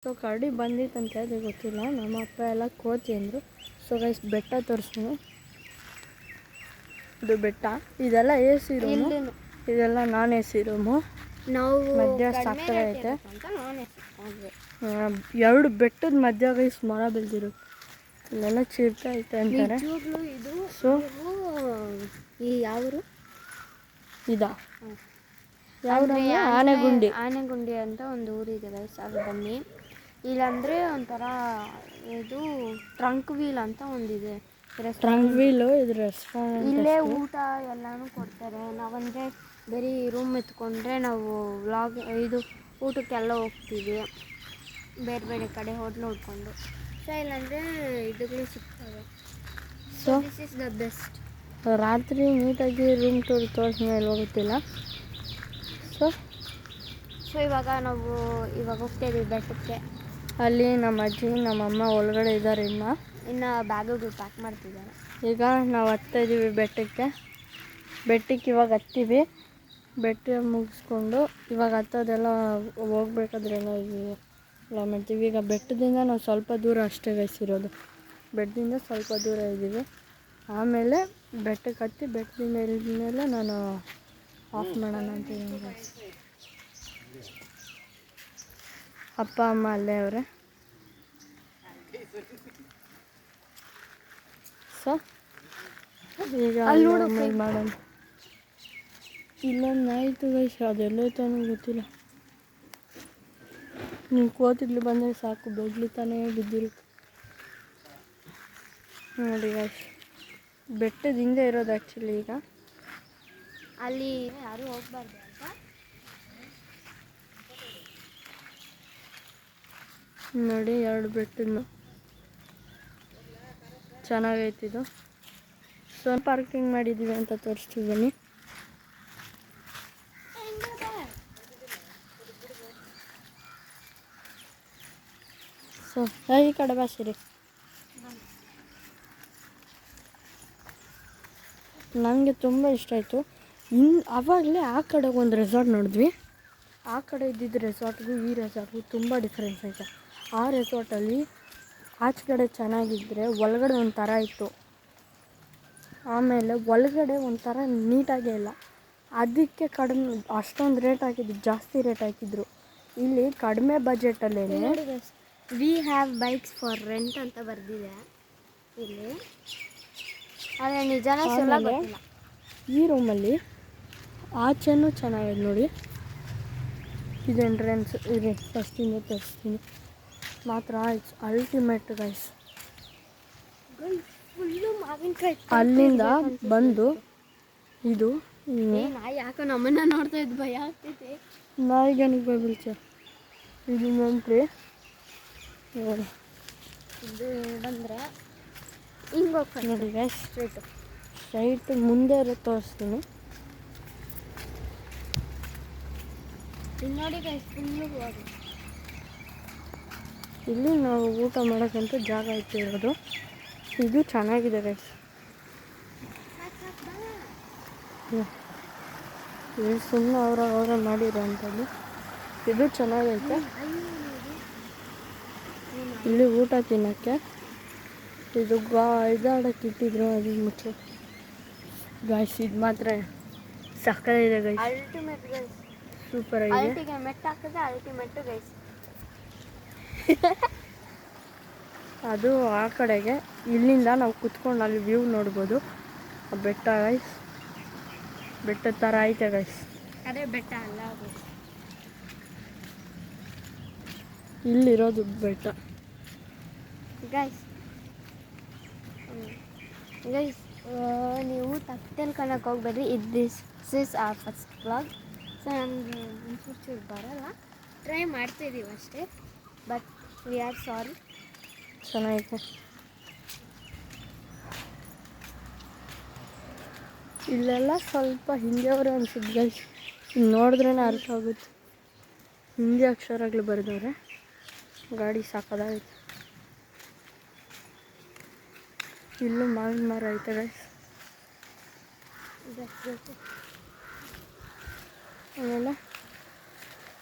So ಕರಡಿ ಬಂದಿತ್ತಂತ ಅದು ಗೊತ್ತಿಲ್ಲ. ನಮ್ಮ ಅಪ್ಪ ಎಲ್ಲ ಕೋತಿ ಅಂದರು. ಸೊ ಗೈಸ್ ಬೆಟ್ಟ ತೋರಿಸ್ತೀನಿ. ಇದು ಬೆಟ್ಟ, ಇದೆಲ್ಲ ಎ ಸಿ ರೂಮು, ಇದೆಲ್ಲ ನಾನ್ ಎ ಸಿ ರೂಮು. ನಾವು ಮಧ್ಯ ಸಕ್ಕರೆ ಐತೆ. ಎರಡು ಬೆಟ್ಟದ ಮಧ್ಯ ಗೈಸ್ ಮರ ಬೆಳೆದಿರು, ಇಲ್ಲೆಲ್ಲ ಚಿರತೆ ಐತೆ ಅಂತಾರೆ. ಸೊ ಈ ಯಾವರು ಇದಾ ಯಾವ್ದಂದ್ರೆ ಆನೆಗುಂಡಿ ಅಂತ ಒಂದು ಊರಿದೆ ಗೈಸ್, ಅದು ಬನ್ನಿ. ಇಲ್ಲಾಂದರೆ ಒಂಥರ ಇದು ಟ್ರಂಕ್ ವೀಲ್ ಅಂತ ಒಂದಿದೆ, ಟ್ರಂಕ್ ವೀಲು. ಇದು ರೆಸ್ಟೋರೆಂಟ್, ಇಲ್ಲೇ ಊಟ ಎಲ್ಲನೂ ಕೊಡ್ತಾರೆ. ನಾವಂದರೆ ಬರೀ ರೂಮ್ ಎತ್ಕೊಂಡ್ರೆ ನಾವು ಇದು ಊಟಕ್ಕೆಲ್ಲ ಹೋಗ್ತೀವಿ ಬೇರೆ ಬೇರೆ ಕಡೆ ಹೋಟ್ಲ್ ನೋಡಿಕೊಂಡು. ಸೊ ಇಲ್ಲಾಂದರೆ ಇದುಗಳು ಸಿಗ್ತವೆ. So this is the best. ರಾತ್ರಿ ನೀಟಾಗಿ ರೂಮ್ ತೋರಿಸ್ಮೇಲೆ ಹೋಗುತ್ತಿಲ್ಲ. ಸೊ ಇವಾಗ ನಾವು ಹೋಗ್ತಾಯಿದ್ದೀವಿ ಬೆಟ್ಟಕ್ಕೆ. ಅಲ್ಲಿ ನಮ್ಮ ಅಜ್ಜಿ ನಮ್ಮಮ್ಮ ಒಳಗಡೆ ಇದ್ದಾರೆ, ಇನ್ನು ಬ್ಯಾಗುಗಳು ಪ್ಯಾಕ್ ಮಾಡ್ತಿದ್ದಾರೆ. ಈಗ ನಾವು ಹತ್ತಾಯಿದ್ದೀವಿ ಬೆಟ್ಟಕ್ಕೆ ಇವಾಗ ಹತ್ತೀವಿ. ಬೆಟ್ಟ ಮುಗಿಸ್ಕೊಂಡು ಇವಾಗ ಹತ್ತೋದೆಲ್ಲ ಹೋಗ್ಬೇಕಾದ್ರೆಲ್ಲ ಎಲ್ಲ ಮಾಡ್ತೀವಿ. ಈಗ ಬೆಟ್ಟದಿಂದ ನಾವು ಸ್ವಲ್ಪ ದೂರ ಅಷ್ಟೇ ಗೈಸಿರೋದು, ಬೆಟ್ಟದಿಂದ ಸ್ವಲ್ಪ ದೂರ ಇದ್ದೀವಿ. ಆಮೇಲೆ ಬೆಟ್ಟಕ್ಕೆ ಹತ್ತಿ ಬೆಟ್ಟದಿಂದ ಇಳಿದ ಮೇಲೆ ನಾನು ಆಫ್ ಮಾಡೋಣ ಅಂತೀನಿ ಗೈಸ್. ಅಪ್ಪ ಅಮ್ಮ ಅಲ್ಲೇ ಅವರೇ. ಸೊ ಈಗ ಮಾಡೋಣ. ಇಲ್ಲೊಂದು ನಾಯಿತು ಗೈಸ್, ಅದೆಲ್ಲೋಯ್ತು ಅನ್ನೋ ಗೊತ್ತಿಲ್ಲ. ನೀವು ಕೋತಿಗ್ಲು ಬಂದರೆ ಸಾಕು, ಬೆಗ್ಲಿತಾನೇ ಬಿದ್ದಿರುತ್ತೆ ನೋಡಿ ಗೈಸ್. ಬೆಟ್ಟದ ಹಿಂದೆ ಇರೋದು ಆ್ಯಕ್ಚುಲಿ. ಈಗ ಅಲ್ಲಿ ಯಾರೂ ಹೋಗ್ಬಾರ್ದು ಅಂತ ನೋಡಿ, ಎರಡು ಬೆಟ್ಟನ್ನು ಚೆನ್ನಾಗೈತಿದು. ಸೊ ಪಾರ್ಕಿಂಗ್ ಮಾಡಿದ್ದೀವಿ ಅಂತ ತೋರಿಸ್ತೀವಿ ಬನ್ನಿ. ಸೊ ಈ ಕಡೆ ಬಾಸಿರಿ. ನನಗೆ ತುಂಬ ಇಷ್ಟ ಆಯಿತು. ಆವಾಗಲೇ ಆ ಕಡೆಗೆ ಒಂದು ರೆಸಾರ್ಟ್ ನೋಡಿದ್ವಿ. ಆ ಕಡೆ ಇದ್ದಿದ್ದ ರೆಸಾರ್ಟ್ಗೂ ಈ ರೆಸಾರ್ಟ್ಗೂ ತುಂಬ ಡಿಫ್ರೆನ್ಸ್ ಐತೆ. ಆ ರೆಸಾರ್ಟಲ್ಲಿ ಆಚೆ ಕಡೆ ಚೆನ್ನಾಗಿದ್ದರೆ ಒಳಗಡೆ ಒಂಥರ ಇತ್ತು, ಆಮೇಲೆ ಒಳಗಡೆ ಒಂಥರ ನೀಟಾಗೇ ಇಲ್ಲ. ಅದಕ್ಕೆ ಕಡಿಮೆ ಅಷ್ಟೊಂದು ರೇಟ್ ಹಾಕಿದ್ರು, ಜಾಸ್ತಿ ರೇಟ್ ಹಾಕಿದ್ರು. ಇಲ್ಲಿ ಕಡಿಮೆ ಬಜೆಟಲ್ಲೇ we have bikes for rent ಅಂತ ಬರೆದಿದೆ ಇಲ್ಲಿ. ಆದರೆ ನಿಜಾನೇ ಗೊತ್ತಿಲ್ಲ. ಈ ರೂಮಲ್ಲಿ ಆಚೆನೂ ಚೆನ್ನಾಗಿದೆ ನೋಡಿ. ಇದು ಎಂಟ್ರೆನ್ಸ್ ಇದೆ, ಫಸ್ಟಿಂದ ತೋರಿಸ್ತೀನಿ ಮಾತ್ರ. It's ultimate guys. ಫುಲ್ಲು ಮಾವಿನಕಾಯಿ. ಅಲ್ಲಿಂದ ಬಂದು ಇದು ನಾಯಿ ಯಾಕೋ ನಮ್ಮನ್ನು ನೋಡ್ತಾ ಇದ್ದು ಭಯ ಆಗ್ತೈತೆ. ನಾಯಿಗೆ ನನಗೆ ಭಯ ಬೀಳ್ಸ. ಇದು ಎಂಟ್ರಿ ನೋಡಿ. ಇದು ಬಂದರೆ ಹಿಂಗೆ ಹೋಗ್ತಾರೆ ನೋಡಿ ಗೈಸ್. ಸ್ಟ್ರೈಟ್ ಮುಂದೆ ಇರೋದು ತೋರಿಸ್ತೀನಿ. ಇಲ್ಲಿ ನೋಡಿ ಗೈಸ್, ಫುಲ್ಲು ಹೋಗಿ. ಇಲ್ಲಿ ನಾವು ಊಟ ಮಾಡೋಕ್ಕಂತೂ ಜಾಗ ಇಟ್ಟಿರೋದು. ಇದು ಚೆನ್ನಾಗಿದೆ ಗೈಸ್. ಇದು ಸುಮ್ಮನೆ ಅವರ ಮಾಡಿರೋ ಅಂಥದ್ದು. ಇದು ಚೆನ್ನಾಗೈತೆ. ಇಲ್ಲಿ ಊಟ ತಿನ್ನೋಕ್ಕೆ ಇದು ಇದಾಡಕ್ಕೆ ಇಟ್ಟಿದ್ರು, ಅದು ಮುಚ್ಚು ಗೈಸ್. ಇದು ಮಾತ್ರ ಸಕ್ಕರೆ ಇದೆ ಗೈಸ್, ಅಲ್ಟಿಮೇಟ್ ಗೈಸ್, ಸೂಪರ್ ಆಗಿದೆ. ಮೆಟ್ಟು ಹಾಕಿದ್ರೆ ಅಲ್ಟಿಮೇಟ್ ಗೈಸ್. ಅದು ಆ ಕಡೆಗೆ, ಇಲ್ಲಿಂದ ನಾವು ಕುತ್ಕೊಂಡು ಅಲ್ಲಿ ವ್ಯೂ ನೋಡ್ಬೋದು. ಆ ಬೆಟ್ಟ ಗೈಸ್, ಬೆಟ್ಟದ ಥರ ಐತೆ ಗೈಸ್. ಅದೇ ಬೆಟ್ಟ ಅಲ್ಲ ಗೈಸ್, ಇಲ್ಲಿರೋದು ಬೆಟ್ಟ ಗೈಸ್. ಗೈಸ್ ನೀವು ತಪ್ಪು ಕಣಕ್ಕೆ ಹೋಗ್ಬೇಡ್ರಿ. This is our first vlog. So ನನಗೆ ಒಂಚೂರು ಬರೋಲ್ಲ, ಟ್ರೈ ಮಾಡ್ತಾಯಿದ್ದೀವಿ ಅಷ್ಟೇ. But we are sorry. ಚೆನ್ನಾಗಿದೆ. ಇಲ್ಲೆಲ್ಲ ಸ್ವಲ್ಪ ಹಿಂದಿಯವ್ರೆ ಅನ್ಸುತ್ತೆ ಗೈಸ್. ನೋಡಿದ್ರೇ ಅರ್ಥ ಆಗುತ್ತೆ, ಹಿಂದಿ ಅಕ್ಷರಗಳು ಬರೆದವ್ರೆ. ಗಾಡಿ ಸಾಕಾಗೈತೆ. ಇಲ್ಲೂ ಮಾವಿನ ಮರ ಐತೆ ಗೈಸ್. ಆಮೇಲೆ